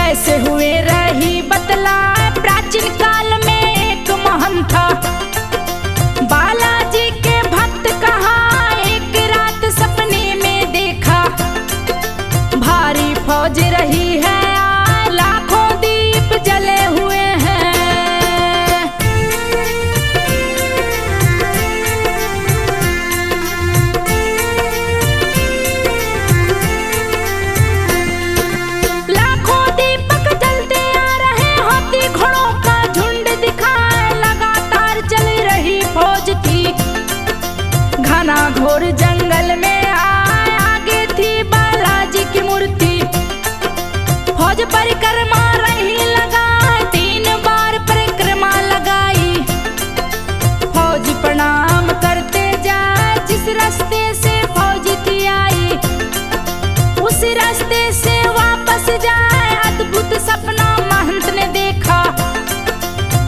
कैसे हुए रही बतला। प्राचीन काल में एक महंत था, बालाजी के भक्त कहा एक रात सपने में देखा। भारी फौज रही है, लाखों दीप जले हुए हैं। लाखों दीपक जलते आ रहे, हाथी घोड़ों का झुंड दिखाए, लगातार चल रही फौज थी। घना घोर जंगल में आगे थी बालाजी की मूर्ति। फौज परिक्रमा रही लगाए, 3 बार परिक्रमा लगाई। फौज प्रणाम करते जाए, जिस रास्ते से फौज थी आई, उस रास्ते से वापस जाए। अद्भुत सपना महंत ने देखा,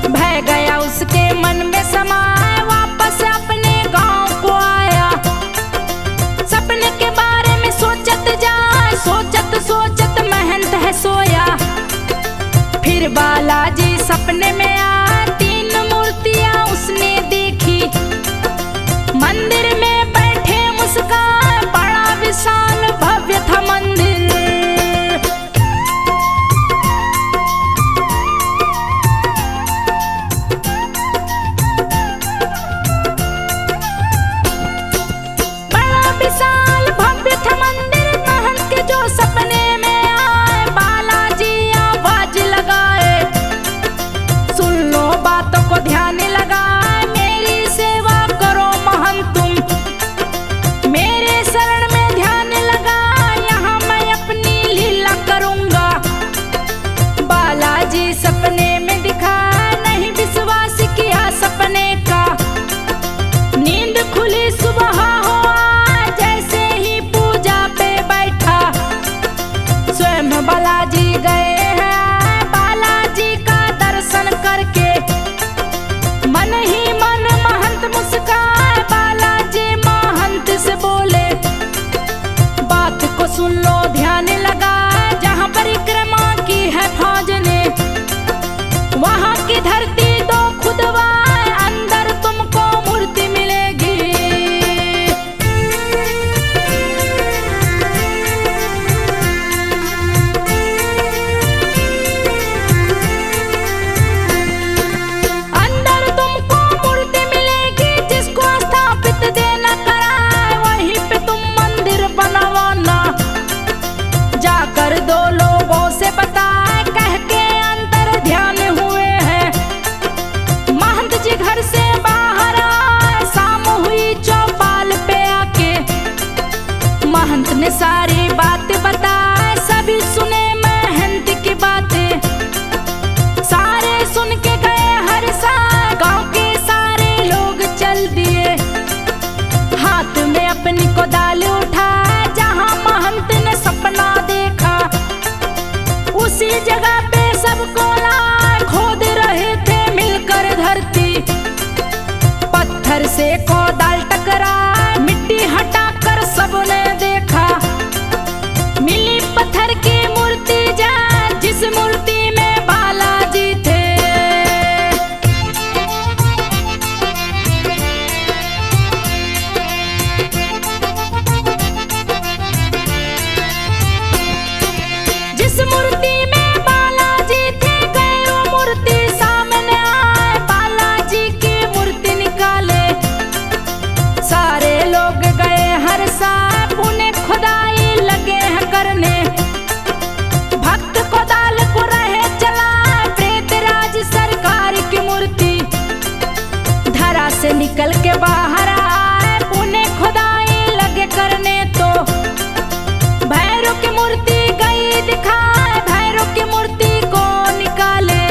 भय गया उसके मन में समाए, वापस अपने गांव को आया। सपने के बारे में सोचत जाए, सोचत सोचत महंत है सोया। फिर बालाजी सपने में आए, 3 मूर्तियां उसने देखी। मंदिर में बैठे मुस्कान, बड़ा विशाल भव्य था मंदिर। बड़ा विशाल भव्य था मंदिर, महंत के जो सपने में आए, बालाजी आवाज लगाए, सुन लो बातों को ध्यान लगाए। मेरी सेवा करो महंत तुम, मेरे शरण में ध्यान लगा, यहाँ मैं अपनी लीला करूंगा। बालाजी सपने में दिखा, नहीं विश्वास किया सपने का। नींद खुली सुबह हुआ, जैसे ही पूजा पे बैठा, स्वयं बालाजी गए हैं। बालाजी का दर्शन करके मन ही मन महंत मुस्काए। बालाजी महंत से बोले, बात को सुन लो ध्यान लगा, जहाँ परिक्रमा की है फौज ने, वहाँ की धरती दो खुदवाए, अंदर तुमको मूर्ति मिलेगी। अंदर तुमको मूर्ति मिलेगी, जिसको स्थापित देना कराए, वहीं पे तुम मंदिर बनवाना। जाकर 2 लोगों से बताए, कह के अंतर ध्यान हुए हैं। महंत जी घर से बाहर आए, शाम हुई चौपाल पे आके। महंत ने सारी बात बताए, सभी सुने महंत की बातें। सारे सुन के गए हर साल, गांव के सारे लोग चल दिए। हाथ में अपनी कोदाल उठाए, जहां महंत ने सपना देखा, उसी जगह पे सबको लाए। खोद रहे थे मिलकर धरती, पत्थर से कोदाल टकराए, मिट्टी हटाकर सबने देखा। मिली पत्थर की मूर्ति जा, जिस मूर्ति में बालाजी थे। जिस मूर्ति में बालाजी थे, गए वो मूर्ति सामने आए। बालाजी की मूर्ति निकाले, सारे लोग गए हर साल, उन्हें खुदाई लगे हैं करने। भक्त कोदाल को रहे चला, प्रेतराज सरकार की मूर्ति धरा से निकल के बाहर आए, उन्हें खुदाई लगे करने। तो भैरव की मूर्ति गई दिखाए, भैरव की मूर्ति को निकाले।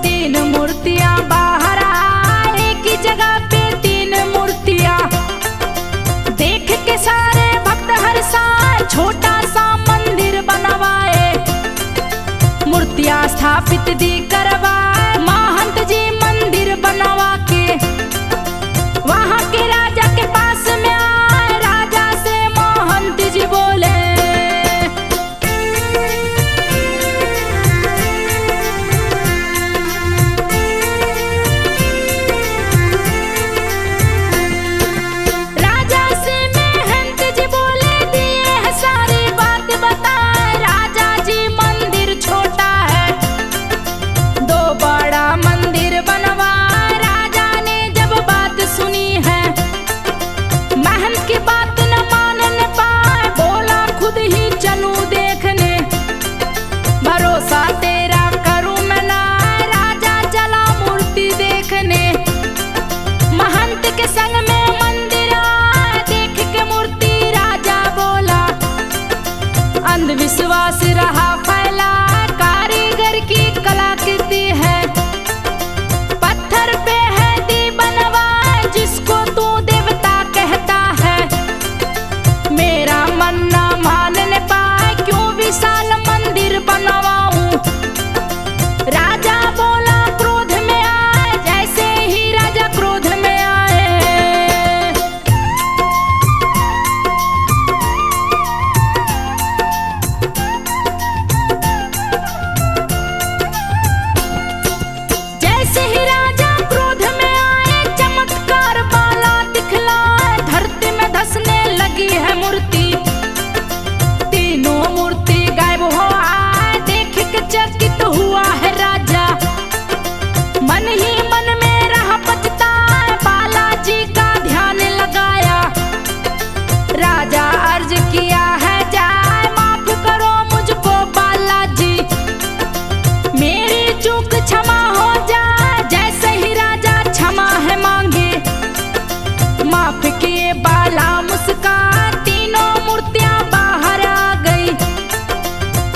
3 मूर्तियां बाहर आए, एक ही जगह पे 3 मूर्तियां। देख के सारे भक्त हर साल छोटा सा मंदिर बनवाए, मूर्तियां स्थापित दी करवाए। महंत जी मंदिर बनवा के वहाँ के राजा के पास में आए। राजा से महंत जी बोले, विश्वास रहा फैला, कारीगर की कलाकृति है। पत्थर पे है दी बनवा, जिसको तू देवता कहता है। मेरा मन ना मानने पाए, क्यों विशाल मंदिर बनवाऊं। राजा बोला क्रोध में आए, जैसे ही राजा क्रोध में आए। जैसे ही राजा क्रोध में आए, चमत्कार बाला दिखलाए। धरती में धंसने लगी है मूर्ति, तीनों मूर्ति गायब हो आए। देख के चकित हुआ है राजा, मन ही मन में रहा पछताए। बालाजी का ध्यान लगाया, राजा अर्ज किया है जाए। माफ करो मुझको बालाजी, मेरी चूक क्षमा हो जाए। जैसे ही राजा क्षमा है मांगे, माफ किए बाला मुस्कान। तीनों मूर्तियां बाहर आ गई,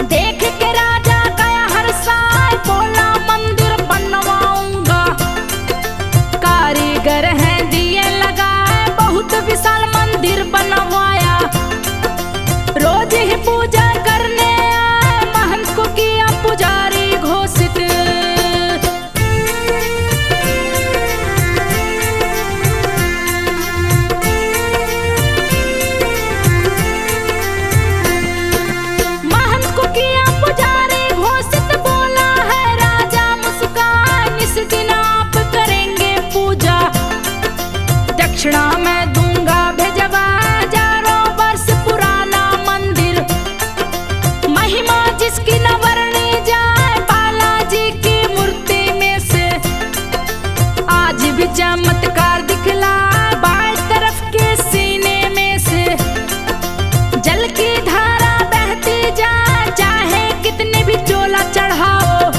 देख के राजा गया हर्षाए। बोला मंदिर बनवाऊंगा, कारीगर हैं दिए लगाए। बहुत विशाल मंदिर बनवाया, रोज ही पूजा करने आए। महंत को किया पुजारी घोषित, महंत को किया पुजारी घोषित। बोला है राजा मुस्कान, इस दिन आप करेंगे पूजा। दक्षिणा मैं दूंगा भेजवा, हजारों वर्ष पुराना मंदिर। महिमा जिसकी न वर्णी जाए, बालाजी की मूर्ति में से आज भी चमत्कार दिखला। बाएं तरफ के सीने में से जल की धारा बहती जाए। चाहे कितने भी चोला चढ़ाओ,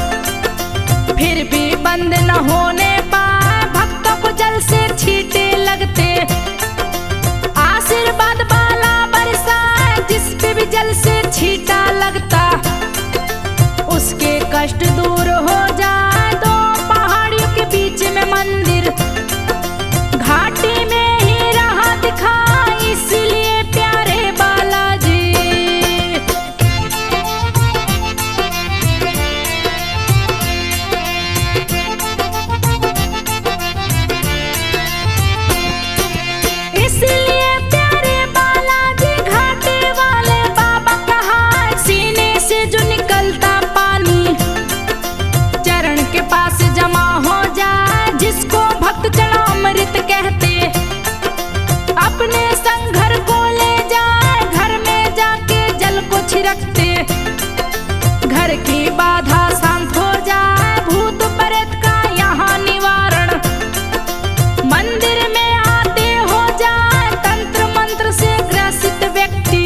फिर भी बंद न होने पाए। भक्तों को जल से छींटे लगते, आशीर्वाद बाला बरसाए। जिस पे भी जल से छींटा लगता, उसके कष्ट दूर हो जाए। दो पहाड़ियों के बीच में मंदिर, घाटी में ही रहा दिखा। इसलिए प्यारे बालाजी, इसलिए प्यारे बालाजी, घाटे वाले बाबा कहा। सीने से जो निकलता पानी, चरण के पास जमा हो जाए। जिसको भक्त जनामृत कहते, अपने संग घर को ले जाए। घर में जाके जल को छिड़कते, घर की बाधा शांत हो जाए। भूत प्रेत का यहाँ निवारण, मंदिर में आते हो जाए। तंत्र मंत्र से ग्रसित व्यक्ति,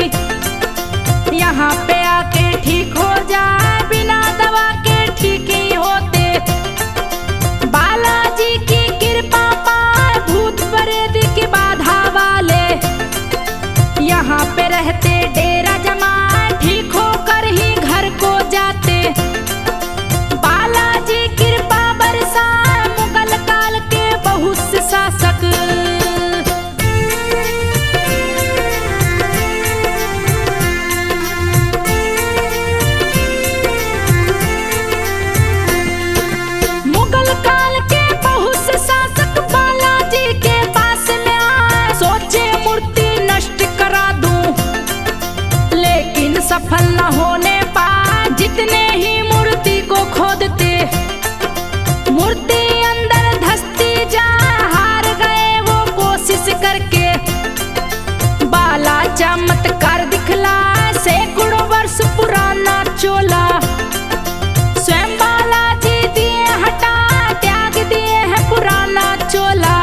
यहाँ पे आके ठीक हो जाए। बिना दवा के ठीक ही होते, बालाजी की कृपा पाए। भूत प्रेत की बाधा वाले यहाँ पे रहते, डेरा जमाए। ठीक होकर ही घर को जाते, बालाजी कृपा बरसाए। मुगल काल के बहुत से शासक, मुगल काल के बहुत से शासक बालाजी के पास में आए। सोचे मूर्ति नष्ट करा दूं, लेकिन सफल न होने पाए। जितने ही मूर्ति को खोदते, मूर्ति अंदर धंसती जाए। हार गए वो कोशिश करके, बाला चमत्कार दिखला। सैकड़ों वर्ष पुराना चोला, स्वयं बालाजी दिए हटा। त्याग दिए है पुराना चोला,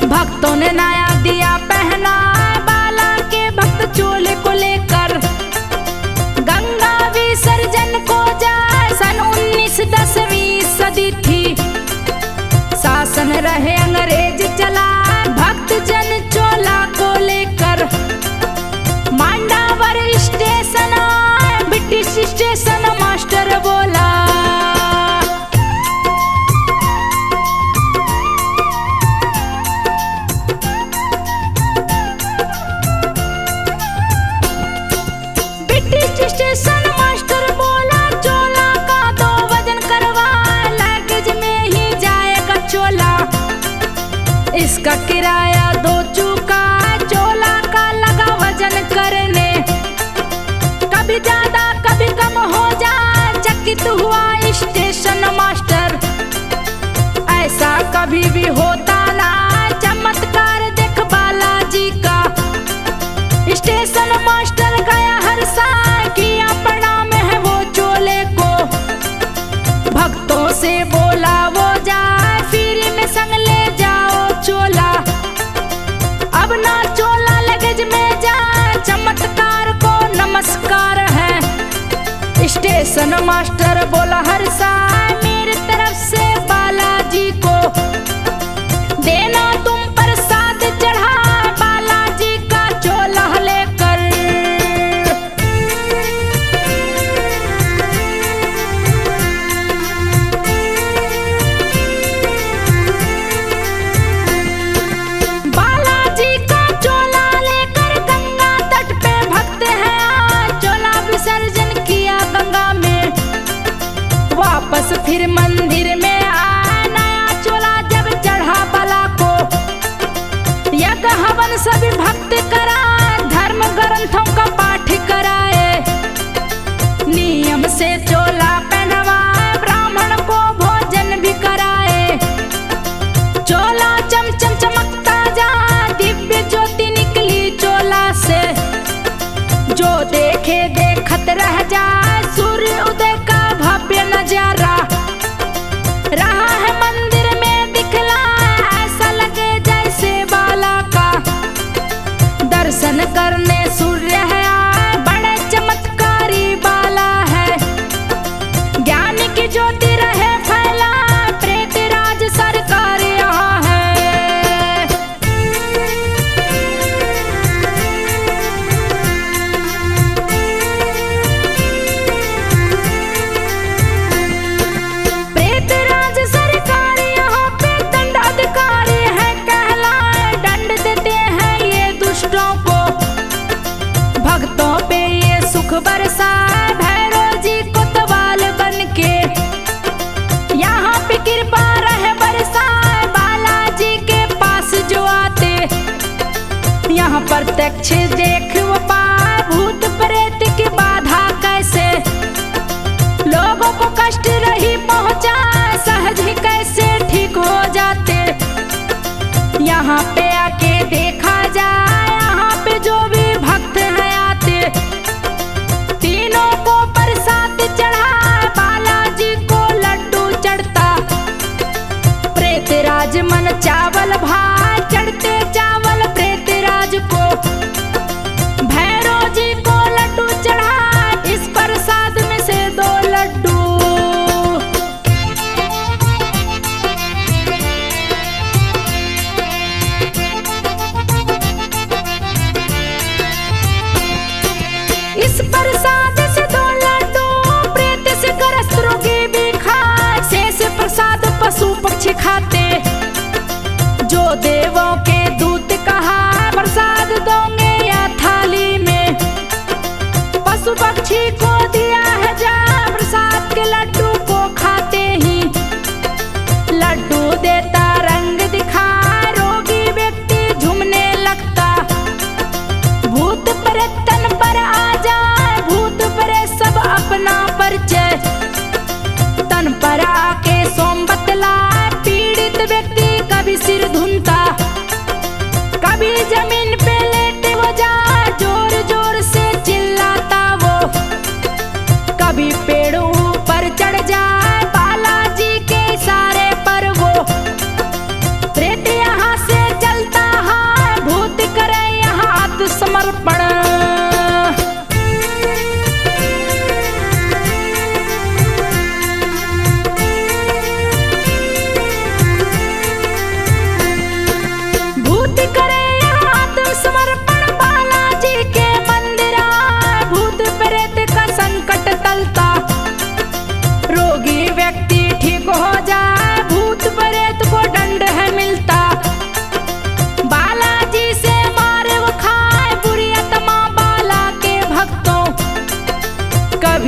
भक्तों ने नया दिया पहना। बाला के भक्त चोले को लेकर गंगा विसर्जन को जाए। सन 1910वीं सदी थी, शासन रहे अंग्रेज चला। भक्त जन चोला को लेकर मांडावर स्टेशन आए। स्टेशन मास्टर बोला। ब्रिटिश स्टेशन मास्टर बोला, चोला का 2 वजन करवा, लगेज में ही जाएगा चोला। इसका किराया 2 चूका, चोला का लगा वजन करने। कभी ज्यादा कभी कम हो जाए, चकित हुआ स्टेशन मास्टर। ऐसा कभी भी होता ना, चमत्कार देख बालाजी का। स्टेशन मास्टर गया हर साल, किया प्रणाम है वो चोले को। भक्तों से बोला वो जाए, फ्री में संग ले जाओ चोला। अब ना चोला लगेज में जाए, चमत्कार को नमस्कार है। स्टेशन मास्टर बोला हर साल, मेरी तरफ से बालाजी को देना तुम प्रसाद चढ़ा, बालाजी का चोला लेकर। बालाजी का चोला लेकर गंगा तट पे भक्त हैं, चोला विसर्जन किया गंगा में। वापस फिर मंदिर में आया, नया चोला जब चढ़ा बाला को। यज्ञ हवन सभी भक्त कराए, धर्म ग्रंथों का पाठ कराए। नियम से चोला पहनवाए, ब्राह्मण को भोजन भी कराए। चोला चमचम चमकता जा, दिव्य ज्योति निकली चोला से। जो देखे देखत रह जाए, सूर्य उदय का भव्य नजारा। रहा है मंदिर में दिखला, ऐसा लगे जैसे बाला का दर्शन करने सूर्य है आए, बड़े चमत्कारी बाला है। ज्ञान की ज्योति रहे फैला, प्रेत राज सरकार यहाँ है। प्रेत राज सरकार यहाँ पे दंडाधिकारी है कहलाए, दंड देते हैं ये दुष्टों को। भक्तों पे ये सुख बरसाए, भैरव जी कोतवाल बन के। यहाँ पे कृपा रहे बरसाए, बालाजी के पास जो आते। यहाँ प्रत्यक्ष देख वो पाए, भूत प्रेत की बाधा कैसे। लोगों को कष्ट रही पहुँचा, सहज ही कैसे ठीक हो जाते। यहाँ पे आके देखा जाए, यहाँ पे जो भी भक्त हैं आते। तीनों को प्रसाद चढ़ा, बालाजी को लड्डू चढ़ता। प्रेत राज मन चावल भाई, चढ़ते चावल प्रेत राज को। भैरव जी को लड्डू चढ़ा, इस प्रसाद में से 2 लड्डू। इस प्रसाद से 2 लड्डू, प्रेत से ग्रस्त रोगी भी खाए। शेष प्रसाद पशु पक्षी खाते। जो देवों के दूत कहा, प्रसाद दोगे या थाली में। पशु पक्षी को दिया है जा, प्रसाद के लड्डू को खाते ही। लड्डू देता रंग दिखा, रोगी व्यक्ति झूमने लगता। भूत प्रेत तन पर आ जाए, भूत प्रेत सब अपना परिचय। तन पर आके सोम बतलाए, पीड़ित व्यक्ति कभी सिर धुनता, कभी जमीन पे लेटे वो जाए, जोर जोर से चिल्लाता वो। कभी पेड़ ऊपर चढ़ जाए, बालाजी के इशारे पर वो। प्रेत यहाँ से चलता है, भूत करे यहाँ आत्मसमर्पण। भूत करे यहाँ आत्मसमर्पण, बालाजी के मंदिर आए, भूत प्रेत का संकट टलता।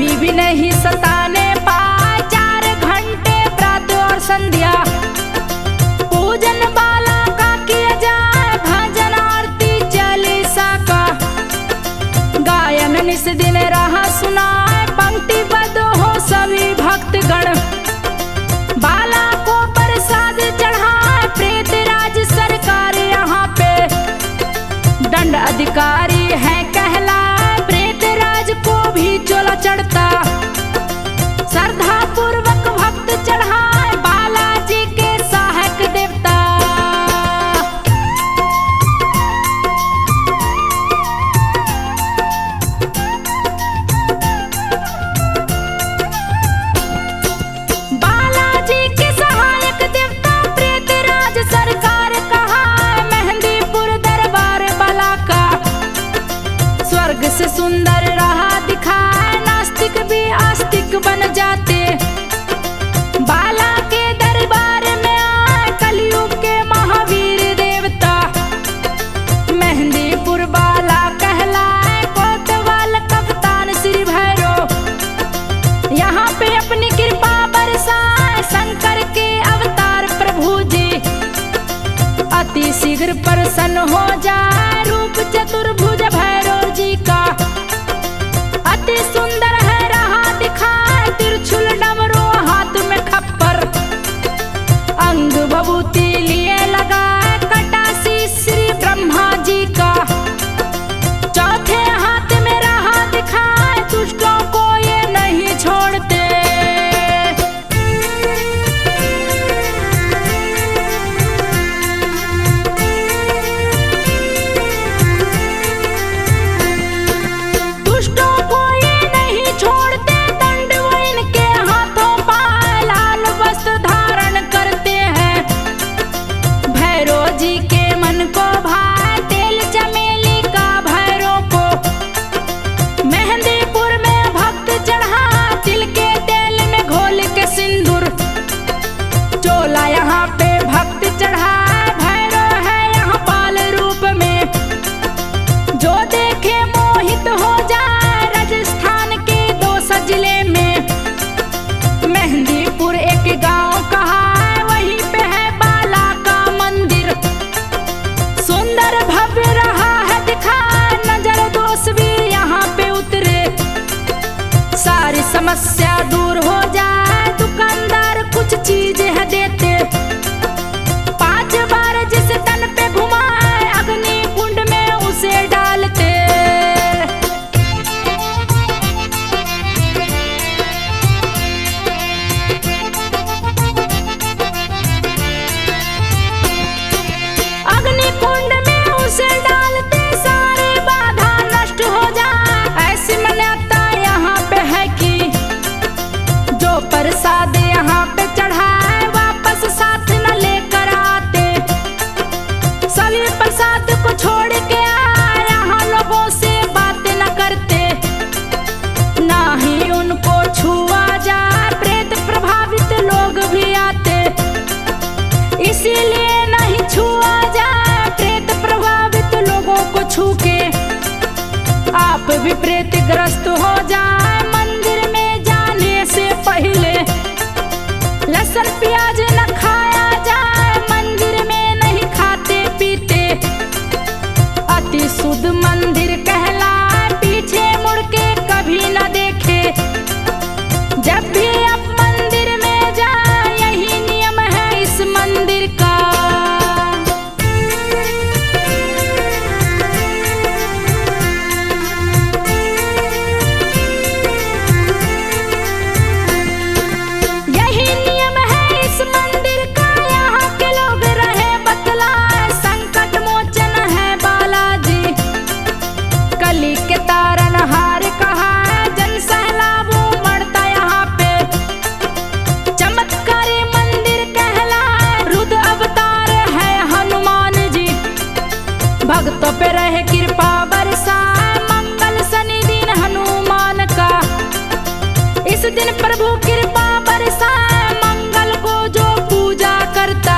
कोई भी नहीं सताने पाए। 4 घंटे प्रातः और संध्या पूजन बाला का किया जाए, भजन आरती चालीसा का गायन निस दिन रहा सुनाए। पंक्तिबद्ध हो सभी भक्तगण, बाला को प्रसाद चढ़ाए। प्रेत राज सरकार यहाँ पे दंड अधिकारी है कहलाए। प्रेत राज को भी चोला चढ़ता, श्रद्धा पूर्वक भक्त चढ़ाए बालाजी के सहायक देवता। बालाजी के सहायक देवता प्रेत राज सरकार कहा, मेहंदीपुर दरबार बाला का स्वर्ग से सुंदर रहा दिखाए। नास्तिक भी आस्तिक बन जाते, बाला के दरबार में आए कलयुग के महावीर देवता। मेहंदीपुर बाला कहलाए, कोतवाल कप्तान श्री भैरव यहाँ पे अपनी कृपा बरसाए। शंकर के अवतार प्रभु जी अति शीघ्र प्रसन्न हो जाए। रूप चतुर्भुज भैरव जी का अति सुंदर है रहा दिखाए। त्रिशूल डमरू हाथ में खप्पर, अंग भभूति लिए लगाए। कटासी श्री ब्रह्मा जी का चौथे हाथ में रहा दिखाए। दुष्टों को ये नहीं छोड़ते। दुष्टों को ये नहीं छोड़ते, दंड वो इनके हाथों पाए। लाल वस्त्र धारण करते हैं, भैरव जी के मन को भाए। तेल चमेली का भैरव को मेहंदीपुर में भक्त चढ़ा। तिल के तेल में घोल के सिंदूर चोला यहाँ पे भक्त चढ़ा। भैरव है यहाँ बाल रूप में, जो देखे मोहित हो जाए। राजस्थान के 2 जिले में मेहंदीपुर एक गांव कहा है, वहीं पे है बाला का मंदिर। सुंदर भव्य रहा है दिखा, नजर दोष भी यहाँ पे उतरे। सारी समस्या दूर हो जाए, दुकानदार कुछ चीज है देते। 5 बार जिस तन पे घुमाए, अग्नि कुंड में उसे डालते। अग्नि कुंड में उसे डालते, सारी बाधा नष्ट हो जाए। ऐसी मान्यता यहाँ पे है कि जो प्रसाद यहाँ पे चढ़ाए, वापस साथ न लेकर आते। सभी प्रसाद को छोड़ के आए, यहाँ लोगों से बातें न करते, ना ही उनको छुआ जाए। प्रेत प्रभावित लोग भी आते, इसीलिए नहीं छुआ जाए। प्रेत प्रभावित लोगों को छू के आप भी प्रेत ग्रस्त हो जाए। मंदिर में जाने से पहले लहसुन प्याज न खाया जाए। मंदिर में नहीं खाते पीते, अति शुद्ध मंदिर कहलाए। पीछे मुड़ के कभी न देखे, जब भी आप मंदिर में जाए। यही नियम है इस मंदिर का। यही नियम है इस मंदिर का, यहाँ के लोग रहे बतलाए। संकट मोचन है बालाजी, कली के तारनहार कहा है। जन सैलाब उमड़ता यहाँ पे, चमत्कारी मंदिर कहलाए। रुद्र अवतार है हनुमान जी, भक्तों पे रहे कृपा बरसाए। मंगल शनि दिन हनुमान का, इस दिन प्रभु कृपा बरसाए। मंगल को जो पूजा करता,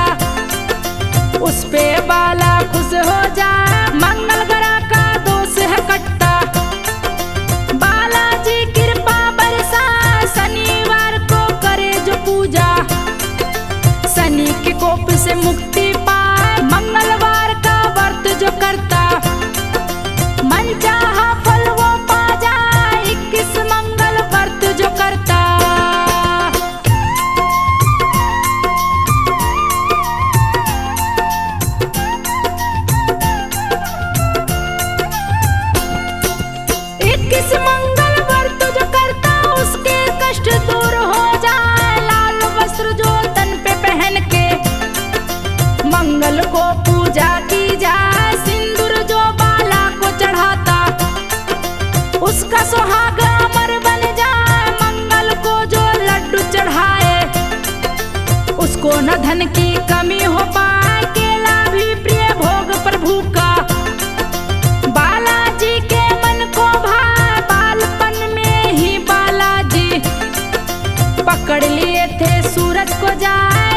उस पे बाला खुश हो जाए। मंगल ग्रह का दोष है कटता, बालाजी कृपा बरसाए। से मुक्ति पाए। मंगलवार का व्रत जो करता मनचाहा फल वो पा जाए। 21 मंगल व्रत जो करता। मंगल व्रत जो करता उसके कष्ट दूर हो जाए। लाल वस्त्र जो तन पे पहन के मंगल को पूजा की जाए। सिंदूर जो बाला को चढ़ाता उसका सुहाग अमर बन जाए। मंगल को जो लड्डू चढ़ाए उसको न धन की कमी हो पाए। केला भी प्रिय भोग प्रभु का बालाजी के मन को भाए। बालपन में ही बालाजी पकड़ लिए थे सूरज को जाए।